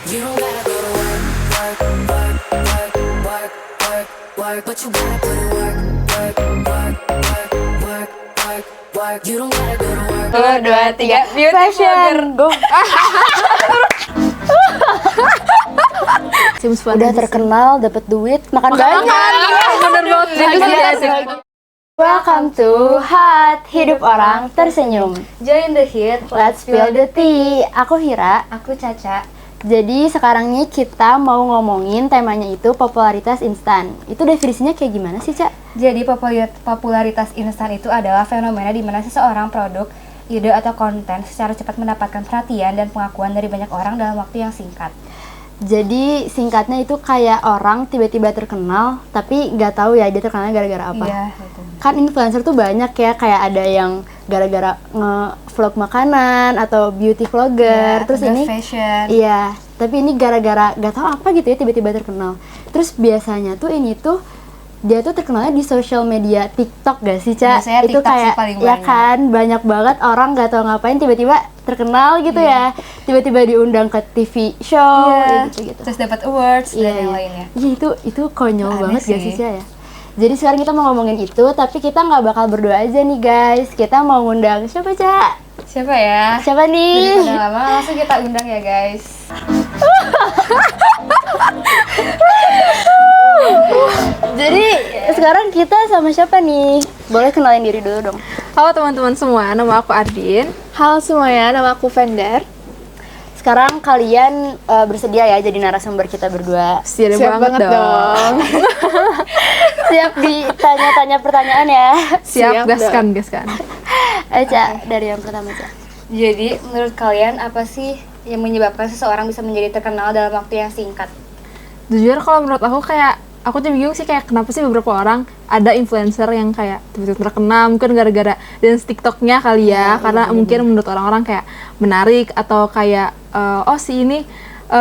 You don't gotta go to work, work, work, work, work, work, work, but you gotta put in work, work, work, work, work, work, work. You don't gotta go to work. 1, 2, 3, beauty Fashion, go. Udah terkenal, dapat duit, makan banyak. Bener banget. Welcome to Hot, hidup orang tersenyum. Join the hit. Let's spill the tea. Aku Hira. Aku Caca. Jadi sekarang nih kita mau ngomongin temanya itu popularitas instan. Itu definisinya kayak gimana sih, Cak? Jadi popularitas instan itu adalah fenomena di mana seseorang produk, ide atau konten secara cepat mendapatkan perhatian dan pengakuan dari banyak orang dalam waktu yang singkat. Jadi singkatnya itu kayak orang tiba-tiba terkenal, tapi nggak tahu ya dia terkenalnya gara-gara apa. Iya, betul. Kan influencer tuh banyak ya, kayak ada yang gara-gara nge-vlog makanan atau beauty vlogger, Ya, terus ada ini fashion. iya, tapi ini gara-gara nggak tahu apa gitu ya tiba-tiba terkenal. Terus biasanya tuh ini tuh dia tuh terkenalnya di social media TikTok gak sih, Ca? Biasanya Itu TikTok sih kayak paling ya banyak. kan banyak banget orang nggak tahu ngapain tiba-tiba terkenal gitu ya. Tiba-tiba diundang ke TV show Iya. gitu-gitu. Terus dapat awards dan yang Iya. lainnya. Iya, itu konyol Aneh banget gak sih. sih, Ca ya? Jadi sekarang kita mau ngomongin itu, tapi kita nggak bakal berdua aja nih guys. Kita mau ngundang siapa, Ca? Siapa ya? Siapa nih? Daripada lama, langsung kita undang ya guys. Jadi sekarang kita sama siapa nih? Boleh kenalin diri dulu dong. Halo teman-teman semua, nama aku Ardin. Halo semuanya, nama aku Vendar. Sekarang kalian bersedia ya jadi narasumber kita berdua. Siap Siap banget dong. Siap ditanya-tanya pertanyaan ya. Siap, Siap, gaskan. Ca, dari yang pertama, Ca. Jadi, menurut kalian apa sih yang menyebabkan seseorang bisa menjadi terkenal dalam waktu yang singkat? Jujur kalau menurut aku tuh bingung sih kayak kenapa sih beberapa orang ada influencer yang kayak tiba-tiba terkenal mungkin gara-gara dance TikToknya kali ya, karena mungkin menurut orang-orang kayak menarik atau kayak oh si ini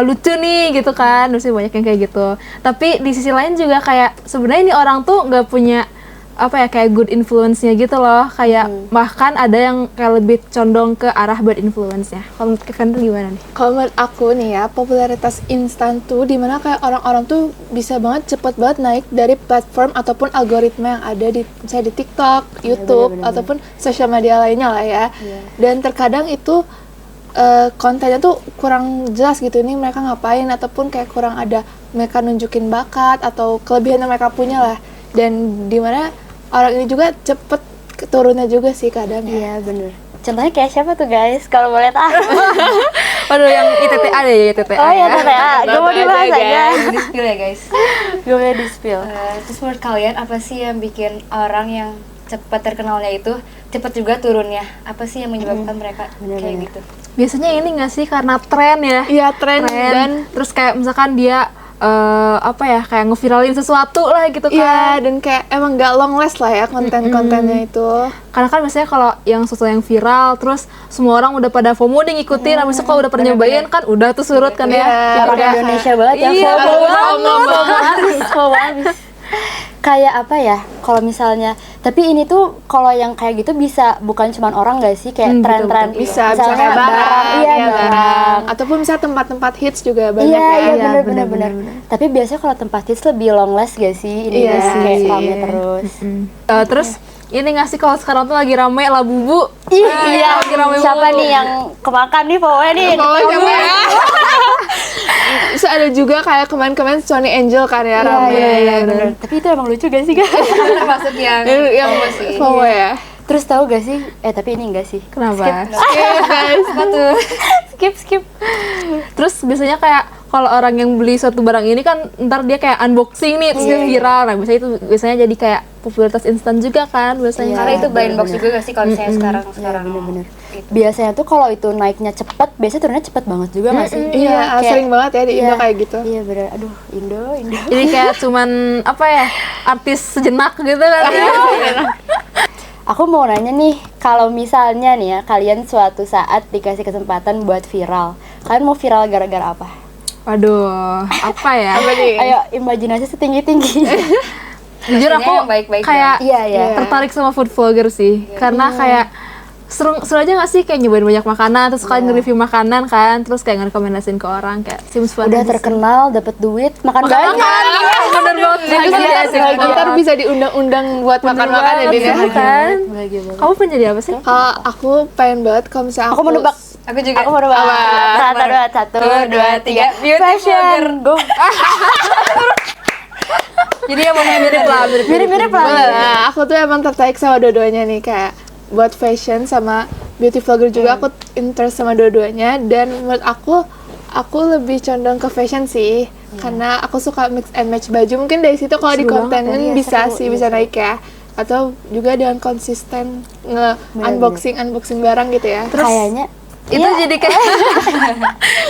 lucu nih gitu kan, terus banyak yang kayak gitu. Tapi di sisi lain juga kayak sebenarnya ini orang tuh nggak punya apa ya kayak good influence-nya gitu loh, kayak bahkan ada yang kayak lebih condong ke arah bad influence-nya. Kalau menurut Kevin tuh gimana nih? Kalau menurut aku nih ya, popularitas instan tuh dimana kayak orang-orang tuh bisa banget cepet banget naik dari platform ataupun algoritma yang ada di misalnya di TikTok, YouTube, bener-bener. ataupun sosial media lainnya lah ya. Dan terkadang itu kontennya tuh kurang jelas gitu, ini mereka ngapain ataupun kayak kurang ada mereka nunjukin bakat atau kelebihan yang mereka punya lah. Dan dimana orang ini juga cepet turunnya juga sih kadang ya. Iya, bener. Contohnya kayak siapa tuh guys? Kalau boleh tahu. Waduh, yang ITTA deh ya, ITTA Oh ya, ya. TTA. Gue mau dibahas aja. Di spill ya guys. Gue mau di-spill. Terus menurut kalian apa sih yang bikin orang yang cepat terkenalnya itu cepat juga turunnya? Apa sih yang menyebabkan mereka kayak gitu? Biasanya ini nggak sih karena tren ya? Iya, tren dan terus kayak misalkan dia apa ya kayak ngeviralin sesuatu lah gitu kan. iya, dan kayak emang gak long last lah ya konten-kontennya itu. Karena kan biasanya kalau yang sesuatu yang viral terus semua orang udah pada FOMO nih ngikutin, habis itu kalau udah pernah nyobain kan udah tuh surut kan ya. Iya, Orang Kayak- Indonesia banget ya. Iya, FOMO banget. Kayak apa ya? Kalau misalnya, tapi ini tuh kalau yang kayak gitu bisa bukan cuma orang gak sih? Kayak tren-tren Bisa misalnya kayak barang, iya iya, barang. Ataupun misalnya tempat-tempat hits juga banyak Iya, ya. iya bener-bener. Tapi biasanya kalau tempat hits lebih long last gak sih? Ini Iya guys, kayak sih. rame terus. Terus ini nggak sih kalau sekarang tuh lagi rame Labubu. Iya, lagi rame siapa mulu. nih yang kemakan nih pokoknya nih? Terus ada juga kayak kemarin-kemarin Sony Angel kan ya, rame. Iya, bener. Tapi itu emang lucu gak sih, guys? Termasuk yang Yang sih. FOMO ya. Terus tahu gak sih? Tapi ini enggak sih. Kenapa? Apa tuh? Skip. Terus biasanya kayak kalau orang yang beli suatu barang ini kan ntar dia kayak unboxing nih terus dia viral. Nah, biasanya jadi kayak popularitas instan juga kan biasanya. Karena itu blind box juga gak sih kalau misalnya sekarang Bener-bener. gitu. Biasanya tuh kalau itu naiknya cepet, biasanya turunnya cepet banget juga nggak sih? Iya, kayak- sering banget ya di Indo iya, kayak gitu. Iya bener. Aduh, Indo. Jadi kayak cuman apa ya artis sejenak gitu kan ya. Aku mau nanya nih, kalau misalnya nih ya, kalian suatu saat dikasih kesempatan buat viral, kalian mau viral gara-gara apa? Waduh, apa ya? Ayo, imajinasi setinggi-tinggi. Jujur Pastinya aku yang baik-baik kayak Iya, iya. tertarik sama food vlogger sih, karena kayak seru aja gak sih kayak nyobain banyak makanan, terus kalian nge-review makanan kan, terus kayak ngerekomendasiin ke orang, kayak seems fun Udah aja sih. terkenal, dapat duit, makan banyak. Bener banget. Ntar bisa diundang-undang buat makan-makan ya Din ya. Kan? Bahagia banget. Kamu pengen jadi apa sih? Kalau aku pengen banget kalau misalnya Aku mau nebak. Aku juga. Aku mau nebak. Satu, dua, tiga. Beauty Fashion. Go. Jadi yang mau mirip lah, Mirip-mirip lah. Nah, aku tuh emang tertarik sama dua-duanya nih, kayak buat fashion sama beauty vlogger juga aku interest sama dua-duanya, dan menurut aku lebih condong ke fashion sih, karena aku suka mix and match baju. Mungkin dari situ kalau di kontenin bisa sih, bisa naik ya, atau juga dengan konsisten unboxing barang gitu ya. Kayaknya itu jadi kayak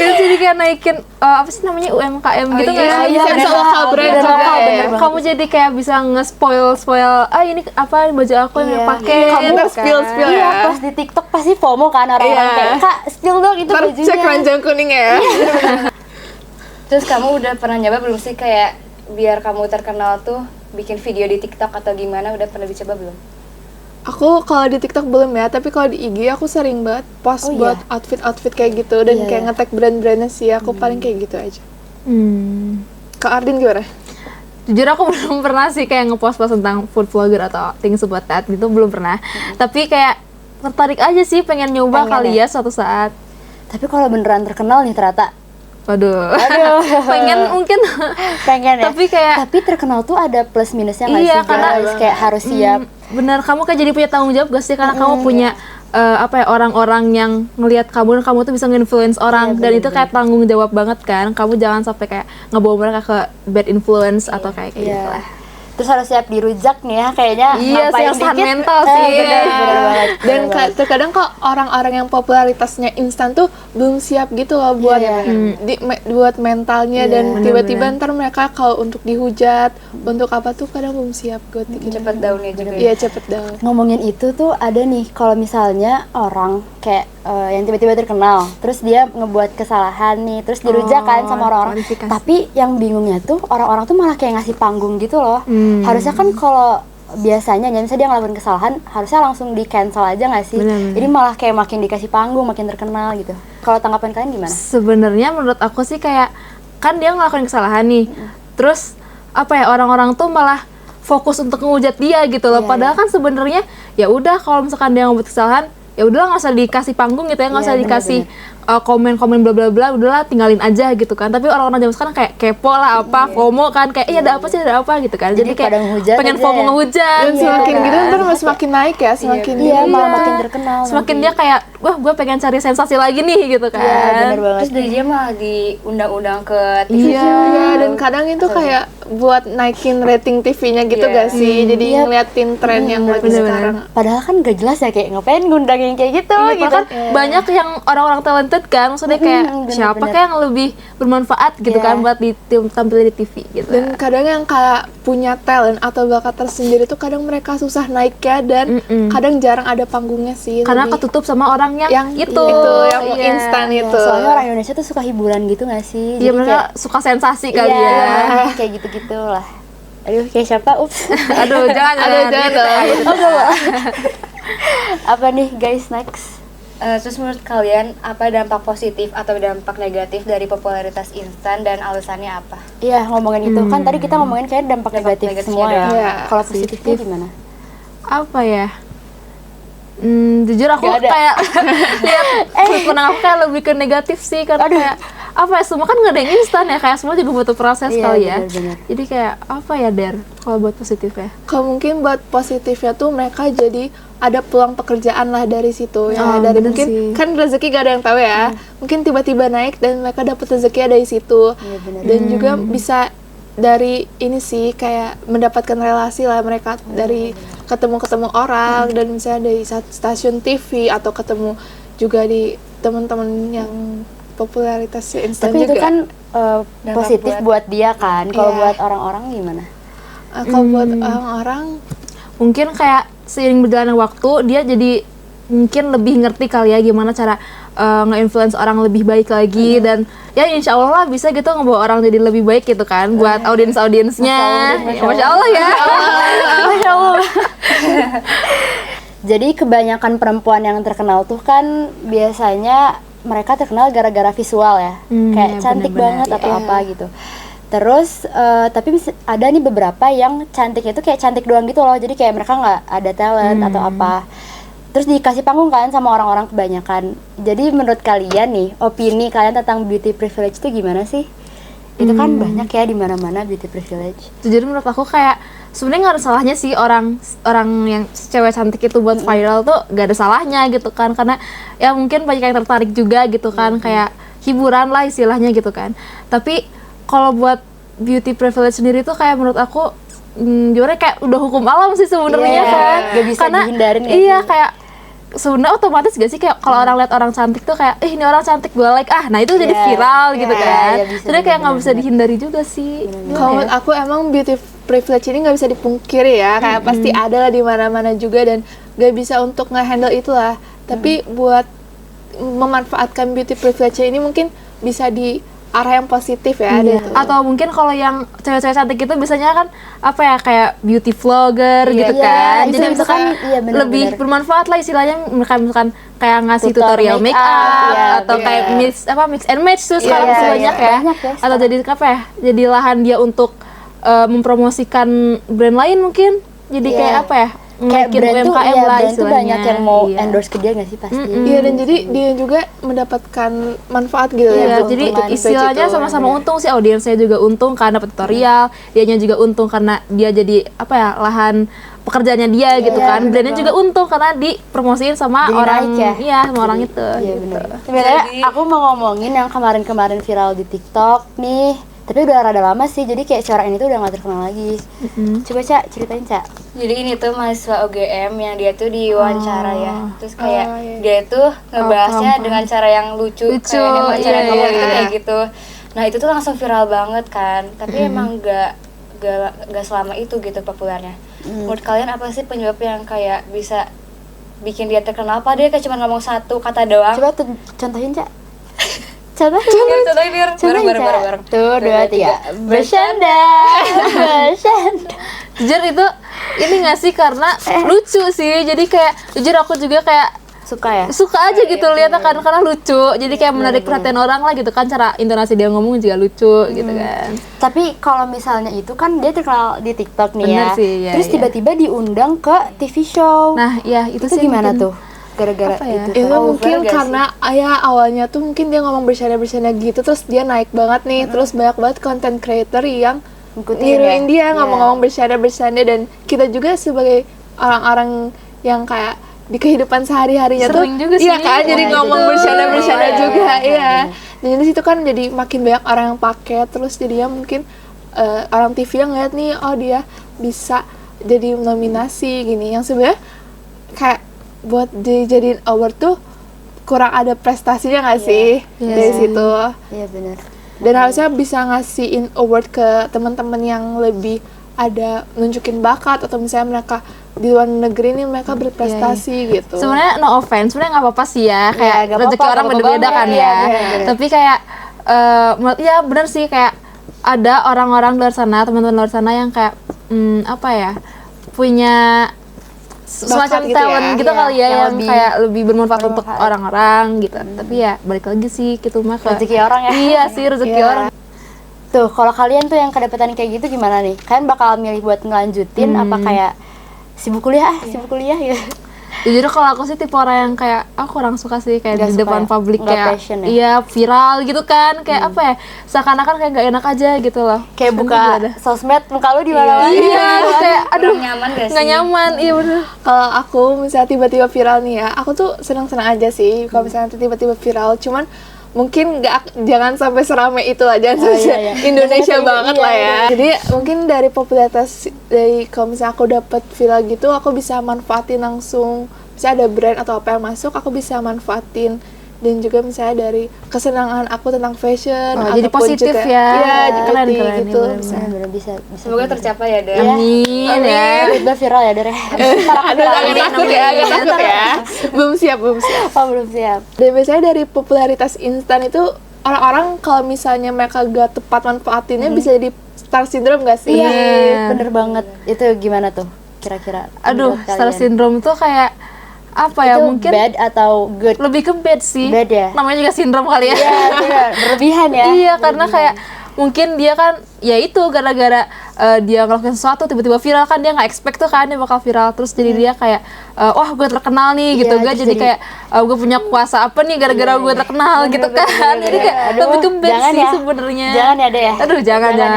itu jadi kayak naikin apa sih namanya UMKM gitu nggak sih? iya, Bisa lokal brand bener, juga lokal, ya. bener banget. Kamu jadi kayak bisa nge-spoil ini apa baju aku yang Iya. pakai. Kamu gitu kan. spill Iya, ya. pas di TikTok pasti FOMO kan orang-orang Iya. kayak, Kak, spill dong itu Ntar bajunya. cek ranjang kuning ya. Terus kamu udah pernah nyoba belum sih kayak biar kamu terkenal tuh bikin video di TikTok atau gimana, udah pernah dicoba belum? Aku kalau di TikTok belum ya, tapi kalau di IG aku sering banget post Oh, buat iya? outfit gitu, dan Iya, kayak iya. nge-tag brand-brandnya sih. Aku paling kayak gitu aja. Kak Ardin gimana? Jujur aku belum pernah sih kayak nge-post tentang food vlogger atau things about that gitu, belum pernah. Tapi kayak tertarik aja sih, pengen nyoba Pengen kali ya? ya suatu saat. Tapi kalau beneran terkenal nih ternyata, Waduh. pengen mungkin. pengen ya. Tapi kayak terkenal tuh ada plus minusnya nggak Iya, sih karena- guys? Kayak harus siap. Bener, kamu kayak jadi punya tanggung jawab gak sih, karena kamu punya orang-orang yang ngelihat kamu dan kamu tuh bisa nge-influence orang, dan itu kayak tanggung jawab banget kan. Kamu jangan sampai kayak ngebawa mereka ke bad influence atau kayak gitu Iya. lah. Terus harus siap dirujak nih ya kayaknya. Iya sih, ngapain yang tahan dikit, mental sih. bener banget. Dan terkadang kok orang-orang yang popularitasnya instan tuh belum siap gitu loh buat buat mentalnya, dan tiba-tiba ntar mereka kalau untuk dihujat, untuk apa tuh kadang belum siap buat Cepet daunnya juga ya. Iya, cepet down. Ngomongin itu tuh ada nih, kalau misalnya orang kayak yang tiba-tiba terkenal, terus dia ngebuat kesalahan nih, terus dirujak kan sama orang-orang. kualifikasi. Tapi yang bingungnya tuh orang-orang tuh malah kayak ngasih panggung gitu loh. Harusnya kan kalau biasanya misalnya dia ngelakuin kesalahan, harusnya langsung di cancel aja nggak sih? Bener-bener. Jadi malah kayak makin dikasih panggung, makin terkenal gitu. Kalau tanggapan kalian gimana? Sebenarnya menurut aku sih kayak kan dia ngelakuin kesalahan nih, terus apa ya, orang-orang tuh malah fokus untuk ngehujat dia gitu loh. Iya, Padahal kan sebenarnya ya udah, kalau misalkan dia ngebuat kesalahan, ya udahlah nggak usah dikasih panggung gitu ya, nggak Iya, usah dikasih komen-komen bla bla bla, udahlah tinggalin aja gitu kan. Tapi orang-orang zaman sekarang kayak kepo lah, apa FOMO kan, kayak iya ada apa sih, ada apa gitu kan. Jadi Jadi pada kayak ngehujat pengen aja FOMO ya. ngehujat. Dan semakin gitu ntar semakin naik ya, semakin Iya, dia malah makin terkenal. Semakin dia kayak, wah gue pengen cari sensasi lagi nih gitu kan. Iya, bener banget. Terus dari dia malah diundang-undang ke TV. Iya, dan kadang itu kayak buat naikin rating TV-nya gitu Iya. gak sih? Jadi ngeliatin tren yang lagi sekarang. Padahal kan gak jelas ya, kayak ngapain ngundang yang kayak gitu Iya, gitu. bahkan banyak yang orang-orang talented kan, maksudnya kayak bener-bener. siapa kayak yang lebih bermanfaat gitu Iya. kan buat tampil di TV gitu. Dan kadang yang kayak punya talent atau bakat tersendiri tuh kadang mereka susah naiknya, dan kadang jarang ada panggungnya sih. Karena lebih ketutup sama orang yang itu, yang Iya. instan Iya, itu. soalnya orang Indonesia tuh suka hiburan gitu gak sih? Iya, mereka suka sensasi kali iya, ya. kayak gitu-gitu lah. Aduh, kayak siapa? Ups. Aduh, jangan Jangan dong. Oh, gak mau. Apa nih guys, next? Terus menurut kalian apa dampak positif atau dampak negatif dari popularitas instan dan alasannya apa? Iya, ngomongin itu kan tadi kita ngomongin kayak dampak negatif negatifnya semua ya. doang. Iya, Kalau positifnya gimana? Apa ya? Jujur aku Nggak ada. kayak lihat sudut pandang aku kayak lebih ke negatif sih, karena kayak apa ya, semua kan nggak ada yang instan ya, kayak semua juga butuh proses Iya, kali ya. benar-benar. Jadi kayak apa ya, Der, kalau buat positifnya? Kalau mungkin buat positifnya tuh mereka jadi ada peluang pekerjaan lah dari situ ya, Oh, dari bener mungkin sih. kan rezeki gak ada yang tahu ya, mungkin tiba-tiba naik dan mereka dapat rezeki dari situ. Iya, bener. Dan juga bisa dari ini sih kayak mendapatkan relasi lah mereka, dari ketemu orang, dan misalnya dari stasiun TV atau ketemu juga di teman-teman yang popularitasnya instan Tapi juga. itu kan Dampak positif buat dia kan. Kalau Iya. buat orang-orang gimana? Kalau buat orang-orang Mungkin kayak seiring berjalannya waktu dia jadi mungkin lebih ngerti kali ya gimana cara nge-influence orang lebih baik lagi, dan ya insya Allah lah bisa gitu ngebawa orang jadi lebih baik gitu kan buat audiensnya. Masya Allah ya. Masya Allah. Jadi kebanyakan perempuan yang terkenal tuh kan biasanya mereka terkenal gara-gara visual ya, kayak ya cantik benar-benar, banget atau apa gitu. Terus tapi ada nih beberapa yang cantiknya tuh kayak cantik doang gitu loh, jadi kayak mereka nggak ada talent atau apa. Terus dikasih panggung kan sama orang-orang kebanyakan. Jadi menurut kalian nih, opini kalian tentang beauty privilege itu gimana sih? Itu kan banyak ya di mana-mana beauty privilege. Jujur menurut aku kayak sebenarnya nggak ada salahnya sih orang yang cewek cantik itu buat viral tuh gak ada salahnya gitu kan, karena ya mungkin banyak yang tertarik juga gitu kan, kayak hiburan lah istilahnya gitu kan. Tapi kalau buat beauty privilege sendiri tuh kayak menurut aku gimana, kayak udah hukum alam sih sebenarnya kan, Gak bisa karena dihindarin ya. iya kayak sebenarnya otomatis gak sih kayak kalau orang lihat orang cantik tuh kayak ini orang cantik gue like, nah itu jadi viral gitu kan. Jadi kayak nggak bisa dihindari juga sih. Kalau menurut aku emang beauty privilege ini nggak bisa dipungkiri ya, kayak pasti ada lah di mana-mana juga dan gak bisa untuk nge-handle itulah. Tapi buat memanfaatkan beauty privilege ini mungkin bisa di arah yang positif ya. Atau mungkin kalau yang cewek-cewek cantik itu biasanya kan apa ya, kayak beauty vlogger gitu kan. itu Jadi kan, misalkan iya, benar-benar. lebih bermanfaat lah istilahnya, misalkan kayak ngasih Tutorial tutorial make make up, up iya, atau kayak mix and match tuh sekarang iya, banyak ya. banyak ya Atau jadi apa ya? Jadi lahan dia untuk mempromosikan brand lain mungkin. Jadi kayak apa ya? Kayak Bikin brand tuh, UMKM lah brand tuh istilahnya. banyak yang mau Iya. endorse ke dia nggak sih pasti. Iya, dan jadi dia juga mendapatkan manfaat gitu Iya, ya. jadi keuntungan. istilahnya sama-sama untung sih, audiensnya juga untung karena dapat tutorial, dianya juga untung karena dia jadi apa ya, lahan pekerjaannya dia gitu kan. Brandnya juga untung karena dipromosiin sama Jadi orang naik ya? iya, sama orang itu. Iya gitu. benar. Sebenarnya aku mau ngomongin yang kemarin-kemarin viral di TikTok nih. Tapi udah rada lama sih, jadi kayak suara ini tuh udah gak terkenal lagi. Coba Cak, ceritain Cak. Jadi ini tuh mahasiswa UGM yang dia tuh diwawancara ya. Terus kayak iya. dia tuh ngebahasnya dengan cara yang lucu, Lucu, kayak cara iya, ngomong iya. gitu kayak gitu. Nah itu tuh langsung viral banget kan. Tapi emang gak selama itu gitu populernya. Menurut kalian apa sih penyebab yang kayak bisa bikin dia terkenal? Apa dia kayak cuma ngomong satu kata doang? Coba tuh contohin Cak. Contohin. Contohin biar Contohin Cak. bareng-bareng. Tuh, 2, 3. Bercanda. Bercanda. Jujur itu ini nggak sih karena lucu sih. Jadi kayak jujur aku juga kayak Suka ya? suka aja gitu lihatnya kan, karena lucu. Jadi kayak menarik perhatian orang lah gitu kan, cara intonasi dia ngomong juga lucu gitu kan. Tapi kalau misalnya itu kan dia terkenal di TikTok nih Bener ya. sih, iya, Terus iya. tiba-tiba diundang ke TV show. Nah, ya itu, itu sih gimana mungkin. tuh? Gara-gara Apa ya? itu. Itu tuh. mungkin gak sih? karena awalnya tuh mungkin dia ngomong bercanda-bercanda gitu, terus dia naik banget nih, terus banyak banget content creator yang Ngikutin niruin ya? dia Iya. ngomong-ngomong bercanda-bercanda, dan kita juga sebagai orang-orang yang kayak di kehidupan sehari-harinya tuh Sering juga iya sih. kan, jadi Iya, ngomong gitu. bercanda-bercanda Iya, juga, iya, iya. Dan di situ kan jadi makin banyak orang yang pakai, terus jadinya mungkin orang TV yang ngeliat nih, oh dia bisa jadi nominasi gini, yang sebenarnya kayak buat dijadiin award tuh kurang ada prestasinya nggak sih dari situ. Iya benar. Dan harusnya bisa ngasihin award ke teman-teman yang lebih ada nunjukin bakat, atau misalnya mereka di luar negeri nih mereka berprestasi gitu. Sebenarnya no offense, sebenarnya nggak apa-apa sih ya, kayak nggak rezeki apa-apa, orang nggak beda-beda apa-apa kan banget, ya. iya, bener-bener. Tapi kayak ya benar sih, kayak ada orang-orang luar sana, teman-teman luar sana yang kayak apa ya, punya semacam gitu talent ya. gitu Iya, kali ya, yang yang lebih kayak lebih bermanfaat untuk bermanfaat. orang-orang gitu. Tapi ya balik lagi sih gitu mah ke Rezeki orang ya. Iya sih, rezeki Iya. orang. Tuh, kalau kalian tuh yang kedapatan kayak gitu gimana nih? Kalian bakal milih buat ngelanjutin apa kayak sibuk kuliah gitu? Jujur kalau aku sih tipe orang yang kayak aku kurang suka sih kayak Nggak di suka depan ya? publik Nggak kayak passion ya? iya viral gitu kan, kayak apa ya, seakan-akan kayak nggak enak aja gitu loh. Kayak buka sosmed muka lu di mana-mana. Iya, kayak aduh nyaman gak sih? nggak nyaman, iya bener. Kalau aku misalnya tiba-tiba viral nih ya, aku tuh senang-senang aja sih kalau misalnya tiba-tiba viral. Cuman mungkin jangan sampai seramai itu lah, jangan sampai iya. Indonesia Iya, banget lah ya. Jadi mungkin dari popularitas, dari kalau misalnya aku dapat viral gitu, aku bisa manfaatin langsung. Misalnya ada brand atau apa yang masuk, aku bisa manfaatin. Dan juga misalnya dari kesenangan aku tentang fashion, Oh, jadi ataupun positif juga, ya. iya, Keren, jadi keren, gitu. iya, Misalnya. Bener-bener bisa. Semoga tercapai ya, Dan. Amin ya. Udah viral ya, Dere. Aduh, agak takut ya, agak takut ya. Belum siap. Oh, belum siap. Dan biasanya dari popularitas instan itu, orang-orang kalau misalnya mereka gak tepat manfaatinnya bisa jadi star syndrome gak sih? Iya, bener banget. Itu gimana tuh kira-kira? Aduh, menurut star kalian? syndrome tuh kayak apa ya, Itu mungkin bad atau good? lebih ke bad sih. Bad ya? Namanya juga sindrom kali ya. Iya, benar. Berlebihan ya. Iya, karena kayak mungkin dia kan ya itu gara-gara dia ngelakuin sesuatu tiba-tiba viral kan, dia nggak expect tuh kan dia bakal viral, terus jadi dia kayak wah gue terkenal nih gitu, Iya, gak terus jadi jadi- kayak gue punya kuasa apa nih gara-gara gue terkenal gitu kan. Jadi kayak Aduh, lebih ke bad jangan sih ya. sebenarnya. Jangan ya, Dea. Aduh, jangan. Kalau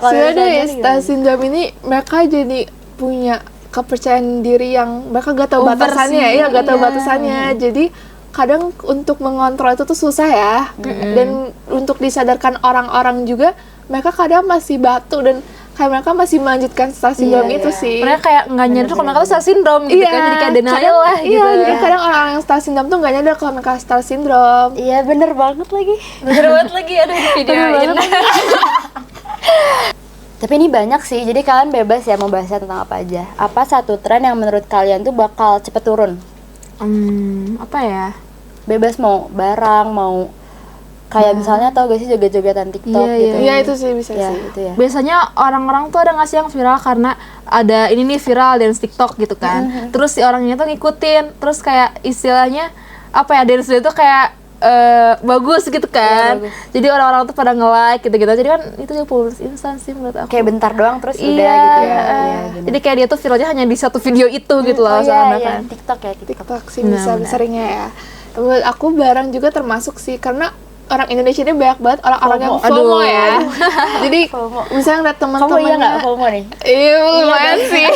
Sebenarnya misalnya dari star syndrome ini mereka jadi punya kepercayaan diri yang mereka gak tahu Over batasannya, sih, ya gak tahu batasannya. Jadi kadang untuk mengontrol itu tuh susah ya. Dan untuk disadarkan orang-orang juga, mereka kadang masih batu dan kayak mereka masih melanjutkan star syndrome itu sih. Mereka kayak nggak nyadar kalau mereka tuh star syndrome gitu kan, jadi kayak denial kadang- lah gitu. Iya, jadi kadang orang-orang yang star syndrome tuh nggak nyadar kalau mereka star syndrome. Iya, bener banget lagi. Bener banget lagi, aduh di videoin. Tapi ini banyak sih, jadi kalian bebas ya mau bahasnya tentang apa aja. Apa satu tren yang menurut kalian tuh bakal cepet turun? Apa ya? Bebas mau barang, mau kayak misalnya tau gak sih joget-jogetan TikTok Iya, gitu. Iya itu sih bisa Ya, sih. itu ya. Biasanya orang-orang tuh ada ngasih yang viral karena ada ini nih viral dance TikTok gitu kan. Terus si orangnya tuh ngikutin, terus kayak istilahnya apa ya, dance itu kayak bagus gitu kan. bagus. Jadi orang-orang tuh pada nge-like gitu-gitu. Jadi kan itu juga popularitas instan sih menurut aku. Kayak bentar doang terus udah Iya, gitu ya. Iya, bener. jadi kayak dia tuh viralnya hanya di satu video itu gitu loh, Oh iya, seakan-akan. iya, TikTok ya, TikTok. TikTok sih Nah, bisa benar. seringnya ya. Menurut aku barang juga termasuk sih, karena orang Indonesia ini banyak banget orang-orang yang FOMO. FOMO Aduh. ya. Jadi FOMO. misalnya ngeliat Kamu iya teman-temannya, nggak FOMO nih? iya lumayan sih.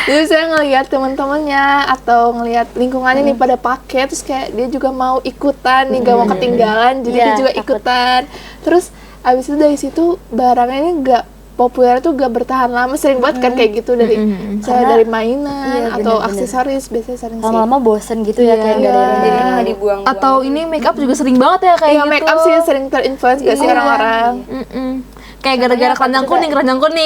Jadi saya ngelihat teman-temannya atau ngelihat lingkungannya nih pada pakai, terus kayak dia juga mau ikutan nih, gak mau ketinggalan, jadi Iya, dia juga takut. ikutan. Terus abis itu dari situ barangnya ini gak populer tuh gak bertahan lama, sering banget kan kayak gitu dari misalnya Karena- dari mainan iya, atau bener-bener. aksesoris biasanya sering sih. Lama-lama bosen gitu ya, kayak nggak ada yang Jadi mau. malah dibuang-buang. Atau ini make up juga sering banget ya kayak Iya, gitu. make up sih sering terinfluence gak sih Iya. orang-orang? Kayak gara-gara keranjang kuning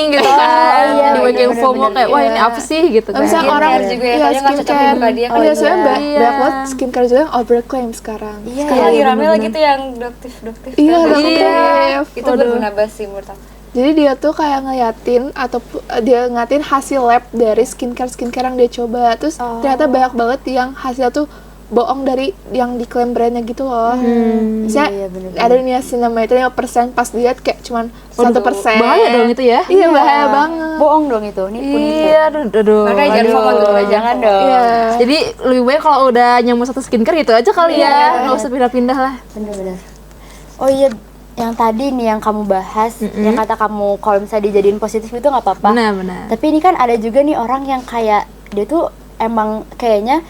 gitu kan. iya, Jadi bikin bener-bener, FOMO kayak wah ini apa sih gitu kan. Misalnya Skincare orang juga ya, iya, tadinya nggak cocok di skincare. muka dia, Oh kalau iya, soalnya dia- Iya. banyak banget skincare juga yang overclaim sekarang. Iya, Sekarang lagi iya, rame bener-bener. lagi tuh yang doktif. Iya, kan? doktif. Itu Waduh. berguna banget sih menurut aku. Jadi dia tuh kayak ngeliatin atau dia ngeliatin hasil lab dari skincare yang dia coba. Terus ternyata banyak banget yang hasil tuh bohong dari yang diklaim brandnya gitu loh. Misalnya iya, bener-bener. ada niacinamide 5%, pas lihat kayak cuman 1%. Bahaya dong itu ya. Iya, bahaya banget. Bohong dong itu, nipu nih. Iya, aduh. Makanya jangan Aduh, FOMO tuh, jangan dong. Iya. Jadi lebih baik kalau udah nyamuk satu skincare gitu aja kali ya, nggak usah pindah-pindah lah. Bener-bener. Oh iya, yang tadi nih yang kamu bahas, yang kata kamu kalau misalnya dijadiin positif itu nggak apa-apa. Benar. Tapi ini kan ada juga nih orang yang kayak dia tuh emang kayaknya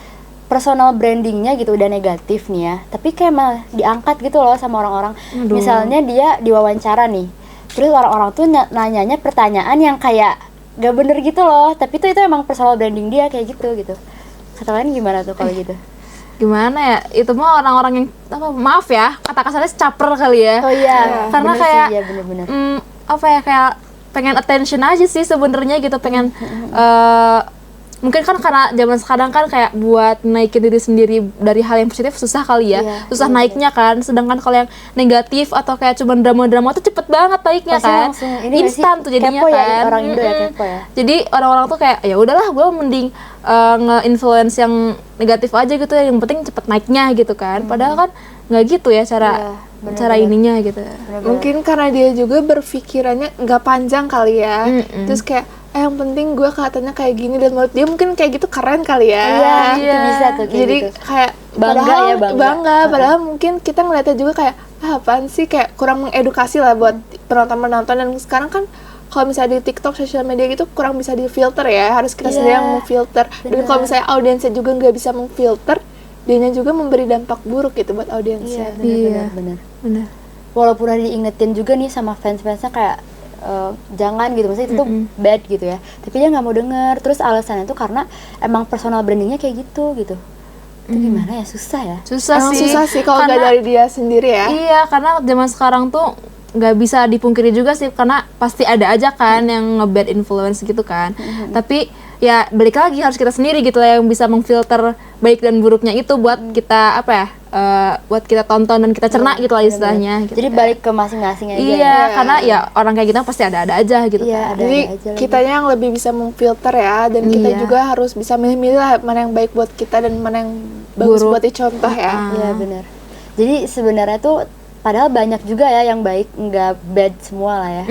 personal brandingnya gitu udah negatif nih ya. Tapi kayak malah diangkat gitu loh sama orang-orang. Misalnya dia diwawancara nih, terus orang-orang tuh nanyanya pertanyaan yang kayak gak bener gitu loh. Tapi tuh itu emang personal branding dia kayak gitu. Kata kalian gimana tuh kalau gitu? Gimana ya? Itu mah orang-orang yang maaf ya, kata kasarnya caper kali ya. Oh iya, Karena bener kayak sih, iya bener-bener. apa ya, kayak pengen attention aja sih sebenarnya gitu, pengen mungkin kan karena zaman sekarang kan kayak buat naikin diri sendiri dari hal yang positif susah kali ya, Iya, susah naiknya kan. Sedangkan kalau yang negatif atau kayak cuma drama-drama tuh cepet banget naiknya Pasti kan, langsung ini nggak sih, instan tuh jadinya kepo ya, kan. orang Indo ya, kepo ya. Jadi orang-orang tuh kayak ya udahlah gue mending nge-influence yang negatif aja gitu, yang penting cepet naiknya gitu kan. Padahal kan nggak gitu ya cara Iya, cara ininya gitu. Mungkin karena dia juga berpikirannya nggak panjang kali ya. Terus kayak yang penting gue kelihatannya kayak gini, dan menurut dia mungkin kayak gitu keren kali ya. Iya, itu bisa tuh kayak Jadi gitu. kayak Bangga padahal ya, bangga. padahal mungkin kita ngeliatnya juga kayak apaan sih, kayak kurang mengedukasi lah buat penonton-penonton. Dan sekarang kan kalau misalnya di TikTok, sosial media gitu kurang bisa difilter ya, harus kita sendiri yang memfilter. Dan kalau misalnya audiensnya juga nggak bisa memfilter, dianya juga memberi dampak buruk gitu buat audiensnya. Iya. Bener. Bener. Walaupun udah diingetin juga nih sama fans-fansnya kayak jangan gitu, maksudnya itu tuh bad gitu ya, tapi dia nggak mau denger. Terus alasannya tuh karena emang personal brandingnya kayak gitu. Itu gimana ya, susah ya. Susah Emang sih. susah sih kalau nggak Karena- dari dia sendiri ya. Iya, karena zaman sekarang tuh nggak bisa dipungkiri juga sih, karena pasti ada aja kan yang nge-bad influence gitu kan. Tapi ya balik lagi harus kita sendiri gitu lah yang bisa mengfilter baik dan buruknya itu buat kita apa ya, buat kita tonton dan kita cerna gitu lah istilahnya gitu. Jadi balik ke masing-masing aja. Iya, karena ya orang kayak gitu pasti ada-ada aja gitu Iya, kan. ada Jadi aja lagi. kitanya yang lebih bisa memfilter ya, dan kita Iya. juga harus bisa milih-milih lah mana yang baik buat kita dan mana yang bagus Buruk. buat dicontoh ya. Iya benar. Jadi sebenarnya tuh padahal banyak juga ya yang baik, nggak bad semua lah ya.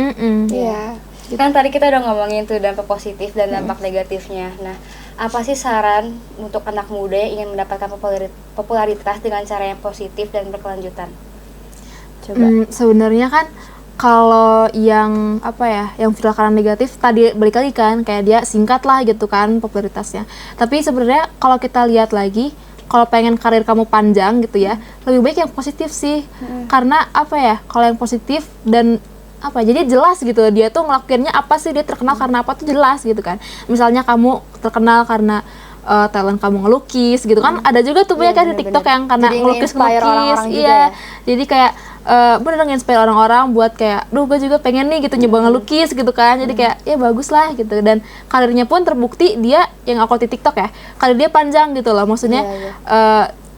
Iya. Kan tadi kita udah ngomongin tuh dampak positif dan dampak negatifnya. Nah, apa sih saran untuk anak muda yang ingin mendapatkan popularitas dengan cara yang positif dan berkelanjutan? Coba. Sebenarnya kan kalau yang apa ya, yang viral karena negatif tadi balik lagi kan kayak dia singkat lah gitu kan popularitasnya. Tapi sebenarnya kalau kita lihat lagi, kalau pengen karir kamu panjang gitu ya, lebih baik yang positif sih. Karena apa ya, kalau yang positif dan apa, jadi jelas gitu dia tuh ngelakuinnya apa sih, dia terkenal karena apa tuh jelas gitu kan. Misalnya kamu terkenal karena talent kamu ngelukis gitu kan, ada juga tuh banyak kan di TikTok yang karena Jadi ngelukis nge-inspire orang-orang juga iya. ya. Jadi kayak bener nge-inspire orang-orang buat kayak, duh gue juga pengen nih gitu nyoba ngelukis gitu kan. Jadi kayak ya bagus lah gitu, dan karirnya pun terbukti dia yang upload di TikTok ya, karir dia panjang gitu loh, maksudnya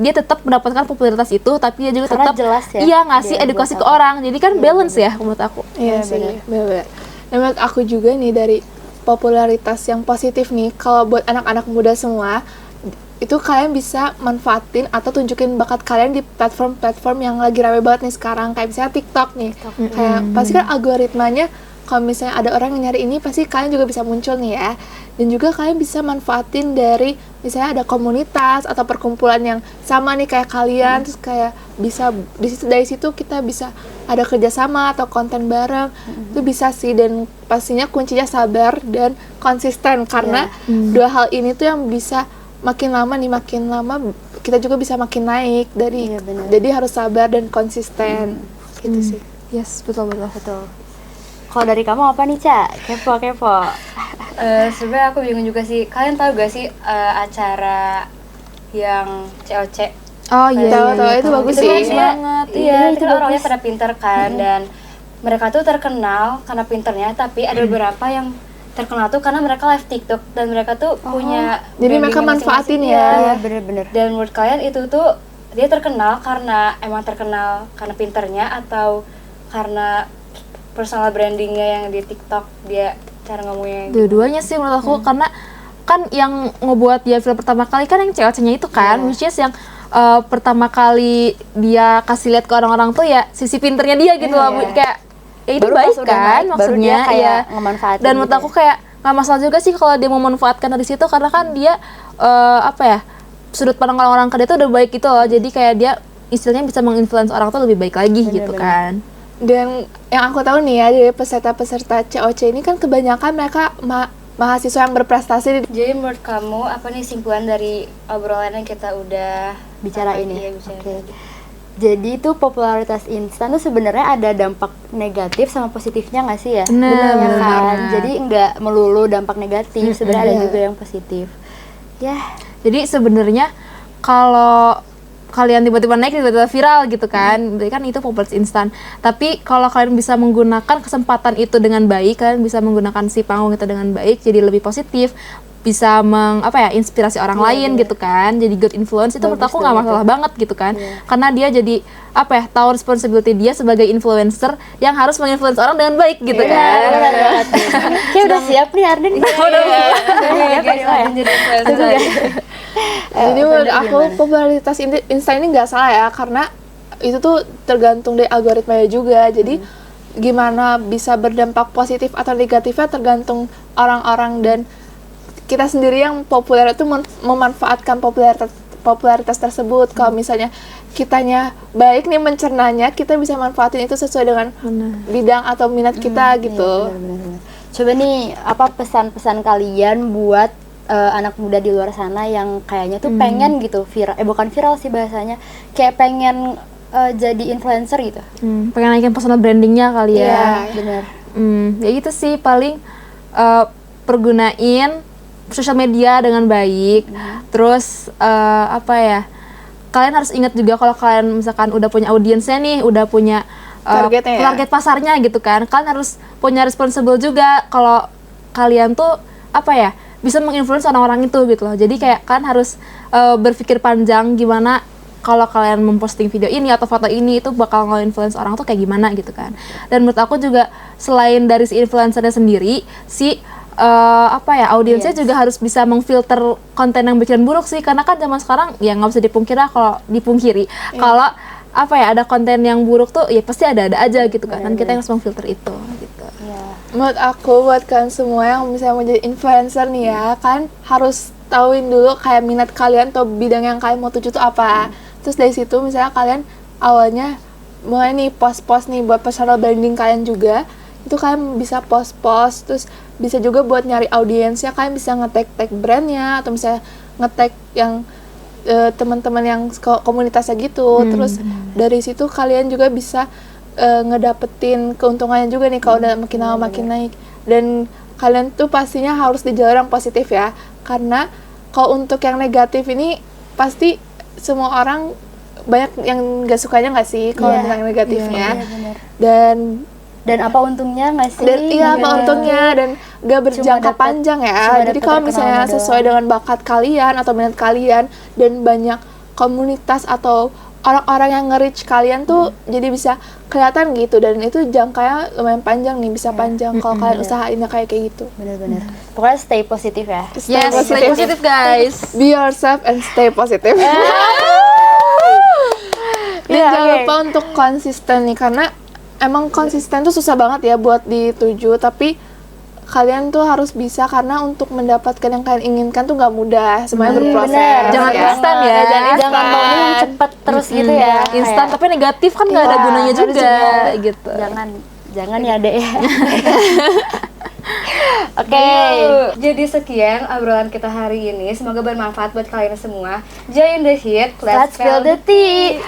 dia tetap mendapatkan popularitas itu, tapi dia juga Karena tetap jelas ya iya ngasih dia edukasi buat ke apa. orang. Jadi kan balance ya menurut aku. Iya sih, benar-benar. Dan menurut aku juga nih, dari popularitas yang positif nih, kalau buat anak-anak muda semua, itu kalian bisa manfaatin atau tunjukin bakat kalian di platform-platform yang lagi rame banget nih sekarang, kayak misalnya TikTok nih. Kayak pasti kan algoritmanya, kalau misalnya ada orang yang nyari ini, pasti kalian juga bisa muncul nih ya. Dan juga kalian bisa manfaatin dari misalnya ada komunitas atau perkumpulan yang sama nih kayak kalian, terus kayak bisa dari situ kita bisa ada kerjasama atau konten bareng. Itu bisa sih, dan pastinya kuncinya sabar dan konsisten, karena dua hal ini tuh yang bisa makin lama kita juga bisa makin naik dari. Iya, benar. Jadi harus sabar dan konsisten gitu sih. Yes, betul. Betul. Kalau dari kamu apa nih, Ca? Kepo. Sebenarnya aku bingung juga sih. Kalian tahu gak sih acara yang COC? Oh iya. Tahu-tahu itu bagus Itu sih. kan dia- banget. Iya, Iya, itu itu kan orangnya bagus. pada pinter kan, dan mereka tuh terkenal karena pinternya, tapi ada beberapa yang terkenal tuh karena mereka live TikTok dan mereka tuh punya Jadi mereka brandingnya manfaatin masing-masing, ya. Iya, bener-bener. Dan menurut kalian itu tuh dia terkenal karena emang terkenal karena pinternya, atau karena personal brandingnya yang di TikTok, dia cara ngomongnya Dua-duanya sih menurut aku, karena kan yang ngebuat dia film pertama kali kan yang cewek-ceweknya itu kan, which is yang pertama kali dia kasih lihat ke orang-orang tuh ya sisi pinternya dia gitu loh, kayak ya itu Baru pas baik udah kan naik, baru maksudnya dia kayak ya. ngemanfaatin Dan menurut gitu aku kayak nggak masalah juga sih kalau dia memanfaatkan dari situ, karena kan dia apa ya, sudut pandang orang-orang ke dia tuh udah baik gitu loh, jadi kayak dia istilahnya bisa menginfluence orang tuh lebih baik lagi gitu kan. Dan yang aku tahu nih ya, dari peserta-peserta COC ini kan kebanyakan mereka mahasiswa yang berprestasi. Jadi menurut kamu apa nih simpulan dari obrolan yang kita udah bicara apa, ini. iya, bicara Oke. tadi. Jadi itu popularitas instan tuh sebenarnya ada dampak negatif sama positifnya nggak sih ya? Benar, Ya benar. kan? Jadi nggak melulu dampak negatif, sebenarnya ada Iya. juga yang positif. Ya, Jadi sebenarnya kalau kalian tiba-tiba naik tiba-tiba viral gitu kan, berarti kan itu popularitas instan. Tapi kalau kalian bisa menggunakan kesempatan itu dengan baik, kalian bisa menggunakan si panggung itu dengan baik, jadi lebih positif, bisa inspirasi orang lain gitu kan, jadi good influence, itu menurut aku nggak masalah banget gitu kan, karena dia jadi tahu responsibility dia sebagai influencer yang harus menginfluence orang dengan baik gitu kan. benar banget. Kayak udah siap nih Arden. Jadi menurut aku popularitas instan ini nggak salah ya, karena itu tuh tergantung dari algoritmanya juga. Jadi gimana bisa berdampak positif atau negatifnya tergantung orang-orang dan kita sendiri yang populer itu memanfaatkan popularitas tersebut. Kalau misalnya kitanya baik nih mencernanya, kita bisa manfaatin itu sesuai dengan bidang atau minat kita gitu. Benar-benar. Coba nih, apa pesan-pesan kalian buat anak muda di luar sana yang kayaknya tuh pengen gitu viral, bukan viral sih bahasanya, kayak pengen jadi influencer gitu. Pengen naikin personal brandingnya kali ya. Iya, benar. Ya gitu sih, paling pergunain sosial media dengan baik. Terus kalian harus ingat juga kalau kalian misalkan udah punya audiensnya nih, udah punya Targetnya ya? target pasarnya gitu kan, kalian harus punya responsible juga kalau kalian tuh bisa menginfluence orang-orang itu gitu loh. Jadi kayak kan harus berpikir panjang gimana kalau kalian memposting video ini atau foto ini itu bakal nge-influence orang tuh kayak gimana gitu kan. Dan menurut aku juga selain dari si influencernya sendiri, si audiensnya juga harus bisa mengfilter konten yang bikin buruk sih, karena kan zaman sekarang ya nggak bisa dipungkiri kalau ada konten yang buruk tuh ya pasti ada aja gitu kan. Dan kita yang harus mengfilter itu gitu. Menurut aku, buat kalian semua yang misalnya mau jadi influencer nih ya, kan harus tahuin dulu kayak minat kalian atau bidang yang kalian mau tuju tuh apa. Terus dari situ misalnya kalian awalnya mulai nih post-post nih buat personal branding kalian juga, itu kalian bisa post-post, terus bisa juga buat nyari audiensnya, kalian bisa nge-tag brandnya atau misalnya nge-tag yang teman-teman yang komunitasnya gitu. Terus dari situ kalian juga bisa ngedapetin keuntungannya juga nih kalau udah makin lama makin naik. Dan kalian tuh pastinya harus di jalur yang positif ya, karena kalau untuk yang negatif ini pasti semua orang banyak yang gak sukanya gak sih kalau tentang negatifnya. Dan apa untungnya nggak sih? Dan apa untungnya, dan gak berjangka panjang ya. Jadi kalau misalnya sesuai dengan bakat kalian atau minat kalian dan banyak komunitas atau orang-orang yang nge-reach kalian tuh jadi bisa kelihatan gitu, dan itu jangkanya lumayan panjang nih, bisa panjang kalau kalian usahainnya kayak gitu. Bener-bener. Pokoknya stay positif ya. Stay positif guys. Be yourself and stay positive. Dan jangan lupa untuk konsisten nih, karena emang konsisten tuh susah banget ya buat dituju, tapi kalian tuh harus bisa, karena untuk mendapatkan yang kalian inginkan tuh nggak mudah, semuanya berproses. Jangan instan ya. Jangan maunya yang cepet terus gitu ya. Instan tapi negatif kan nggak ada gunanya juga gitu. Jangan ya Dek. Oke, jadi sekian obrolan kita hari ini. Semoga bermanfaat buat kalian semua. Join the hit, Let's feel the tea.